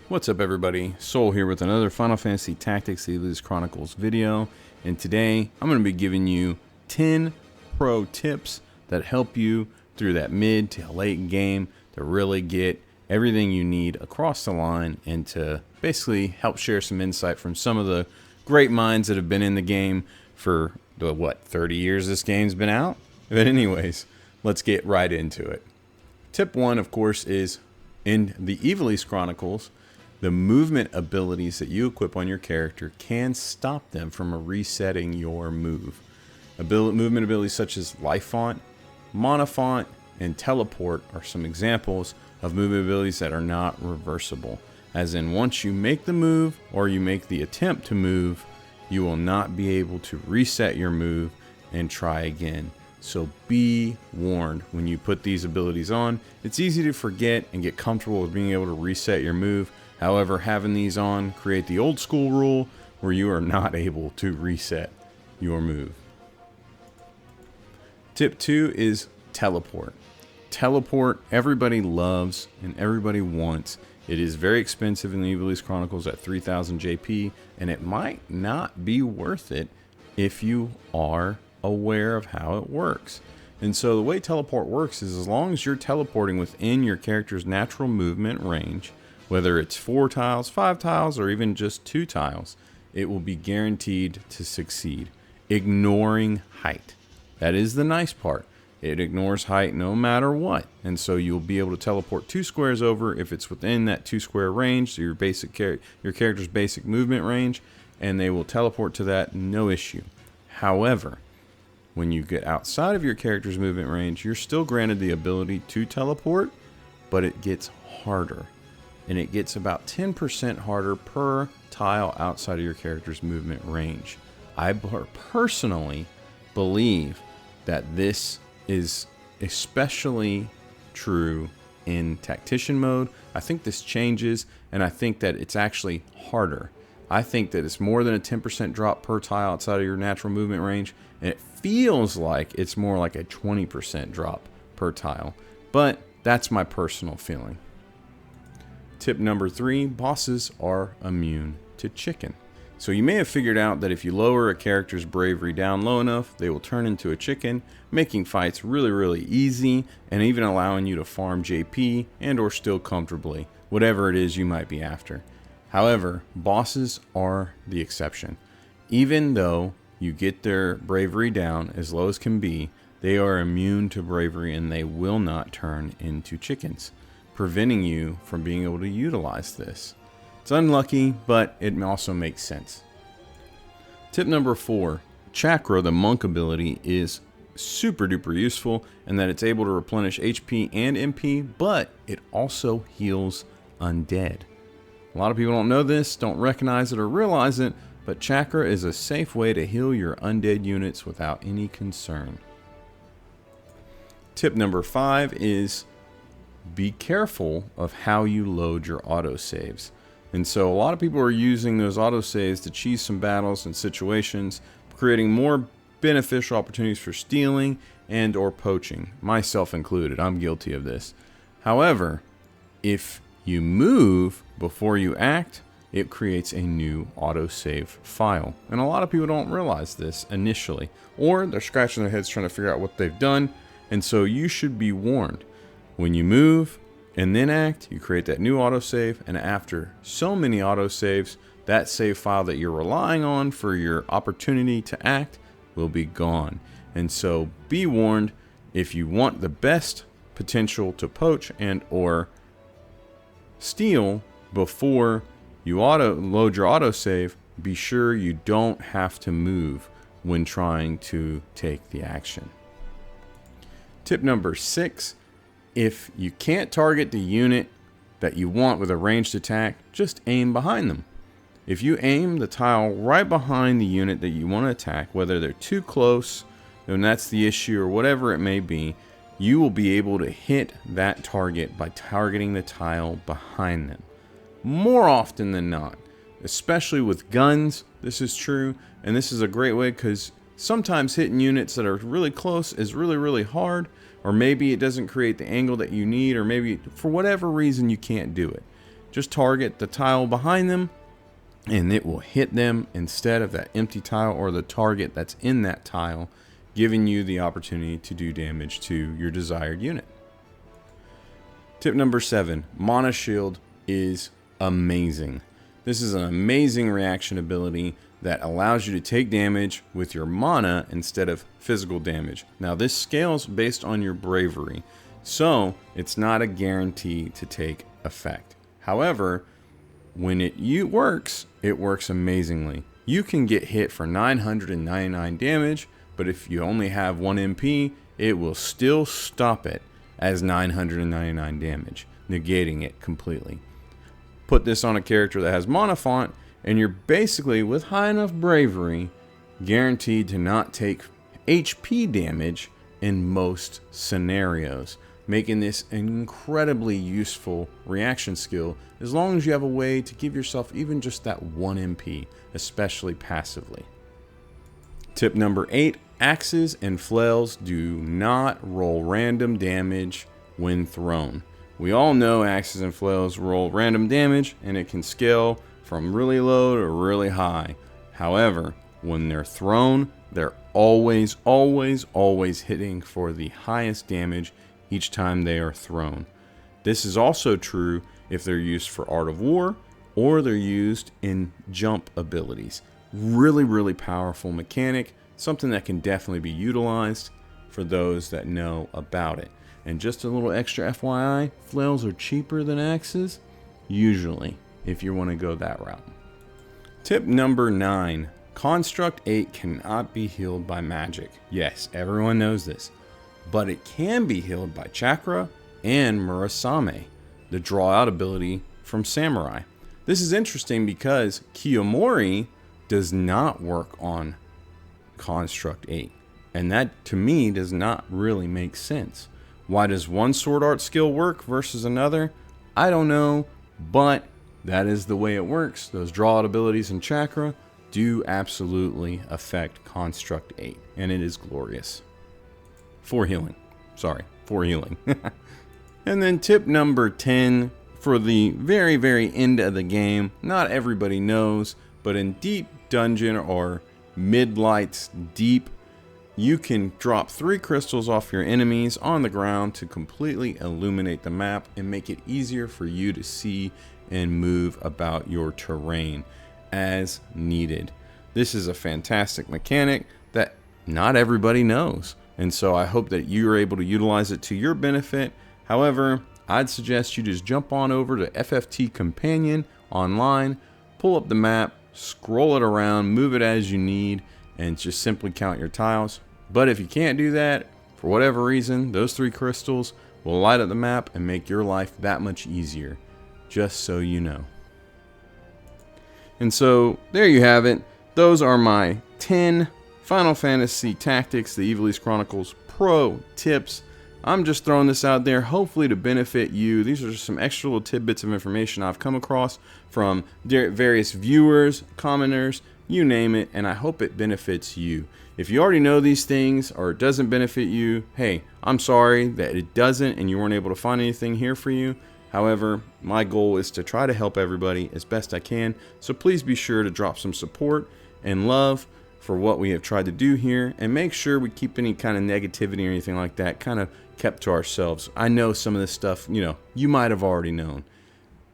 What's up everybody, Soul here with another Final Fantasy Tactics Ivalice Chronicles video, and today I'm going to be giving you 10 pro tips that help you through that mid to late game to really get everything you need across the line and to basically help share some insight from some of the great minds that have been in the game for the 30 years this game's been out. But anyways, let's get right into it. Tip 1, of course, is in the Ivalice Chronicles, the movement abilities that you equip on your character can stop them from resetting your move. Movement abilities such as Life Font, Mana Font, and Teleport are some examples of movement abilities that are not reversible. As in, once you make the move or you make the attempt to move, you will not be able to reset your move and try again. So be warned when you put these abilities on. It's easy to forget and get comfortable with being able to reset your move. However, having these on create the old school rule where you are not able to reset your move. Tip 2 is Teleport. Teleport everybody loves and everybody wants. It is very expensive in the Ivalice Chronicles at 3000 JP, and it might not be worth it if you are aware of how it works. And so the way Teleport works is as long as you're teleporting within your character's natural movement range, whether it's 4 tiles, 5 tiles, or even just 2 tiles, it will be guaranteed to succeed, ignoring height. That is the nice part. It ignores height no matter what. And so you'll be able to teleport 2 squares over if it's within that 2 square range, so your character's basic movement range, and they will teleport to that, no issue. However, when you get outside of your character's movement range, you're still granted the ability to teleport, but it gets harder. And it gets about 10% harder per tile outside of your character's movement range. I personally believe that this is especially true in tactician mode. I think this changes, and I think that it's actually harder. I think that it's more than a 10% drop per tile outside of your natural movement range, and it feels like it's more like a 20% drop per tile. But that's my personal feeling. Tip number 3, bosses are immune to chicken. So you may have figured out that if you lower a character's bravery down low enough, they will turn into a chicken, making fights really easy and even allowing you to farm JP and or still comfortably, whatever it is you might be after. However, bosses are the exception. Even though you get their bravery down as low as can be, they are immune to bravery and they will not turn into chickens, preventing you from being able to utilize this. It's unlucky, but it also makes sense. Tip number 4, Chakra, the monk ability, is super duper useful in that it's able to replenish HP and MP, but it also heals undead. A lot of people don't know this, don't recognize it or realize it, but Chakra is a safe way to heal your undead units without any concern. Tip number 5 is be careful of how you load your autosaves. And so a lot of people are using those autosaves to cheese some battles and situations, creating more beneficial opportunities for stealing and or poaching, myself included. I'm guilty of this. However, if you move before you act, it creates a new autosave file. And a lot of people don't realize this initially, or they're scratching their heads trying to figure out what they've done. And so you should be warned. When you move and then act, you create that new autosave, and after so many autosaves, that save file that you're relying on for your opportunity to act will be gone. And so be warned, if you want the best potential to poach and or steal before you load your autosave, be sure you don't have to move when trying to take the action. Tip number 6, if you can't target the unit that you want with a ranged attack, just aim behind them. If you aim the tile right behind the unit that you want to attack, whether they're too close, then that's the issue, or whatever it may be, you will be able to hit that target by targeting the tile behind them. More often than not, especially with guns, this is true, and this is a great way because sometimes hitting units that are really close is really hard, or maybe it doesn't create the angle that you need, or maybe for whatever reason you can't do it. just target the tile behind them and it will hit them instead of that empty tile or the target that's in that tile, giving you the opportunity to do damage to your desired unit. Tip number 7, Manashield is amazing. This is an amazing reaction ability that allows you to take damage with your mana instead of physical damage. Now this scales based on your bravery, so it's not a guarantee to take effect. However, when it works amazingly. You can get hit for 999 damage, but if you only have 1 MP, it will still stop it as 999 damage, negating it completely. Put this on a character that has mana font, and you're basically, with high enough bravery, guaranteed to not take HP damage in most scenarios, making this an incredibly useful reaction skill as long as you have a way to give yourself even just that 1 MP, especially passively. Tip number 8, axes and flails do not roll random damage when thrown. We all know axes and flails roll random damage, and it can scale from really low to really high. However, when they're thrown, they're always hitting for the highest damage each time they are thrown. This is also true if they're used for Art of War or they're used in jump abilities. Really powerful mechanic, something that can definitely be utilized for those that know about it. And just a little extra FYI, flails are cheaper than axes, usually, if you want to go that route. Tip number 9, Construct 8 cannot be healed by magic. Yes, everyone knows this, but it can be healed by chakra and Murasame, the draw out ability from Samurai. This is interesting because Kiyomori does not work on Construct 8, and that to me does not really make sense. Why does one sword art skill work versus another? I don't know, but that is the way it works. Those draw out abilities in chakra do absolutely affect Construct 8, and it is glorious. For healing. And then tip number 10, for the very end of the game, not everybody knows, but in Deep Dungeon or Midlight's Deep, you can drop 3 crystals off your enemies on the ground to completely illuminate the map and make it easier for you to see and move about your terrain as needed. This is a fantastic mechanic that not everybody knows, and so I hope that you're able to utilize it to your benefit. However, I'd suggest you just jump on over to FFT Companion online, pull up the map, scroll it around, move it as you need, and just simply count your tiles. But if you can't do that, for whatever reason, those 3 crystals will light up the map and make your life that much easier, just so you know. And so, there you have it. Those are my 10 Final Fantasy Tactics, the Ivalice Chronicles Pro tips. I'm just throwing this out there, hopefully to benefit you. These are just some extra little tidbits of information I've come across from various viewers, commenters, you name it, and I hope it benefits you. If you already know these things or it doesn't benefit you, hey, I'm sorry that it doesn't and you weren't able to find anything here for you. However, my goal is to try to help everybody as best I can, so please be sure to drop some support and love for what we have tried to do here, and make sure we keep any kind of negativity or anything like that kind of kept to ourselves. I know some of this stuff, you might have already known.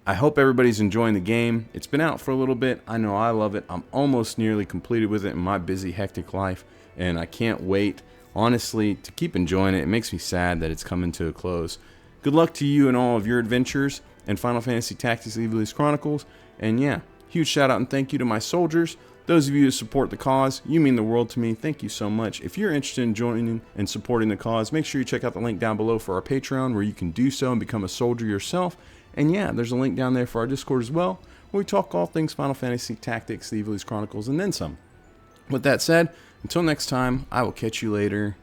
I hope everybody's enjoying the game. It's been out for a little bit. I know I love it. I'm almost nearly completed with it in my busy, hectic life, and I can't wait, honestly, to keep enjoying it. It makes me sad that it's coming to a close. Good luck to you in all of your adventures in Final Fantasy Tactics Ivalice Chronicles. And yeah, huge shout out and thank you to my soldiers. Those of you who support the cause, you mean the world to me. Thank you so much. If you're interested in joining and supporting the cause, make sure you check out the link down below for our Patreon, where you can do so and become a soldier yourself. And yeah, there's a link down there for our Discord as well, where we talk all things Final Fantasy Tactics, the Ivalice Chronicles, and then some. With that said, until next time, I will catch you later.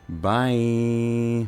Bye.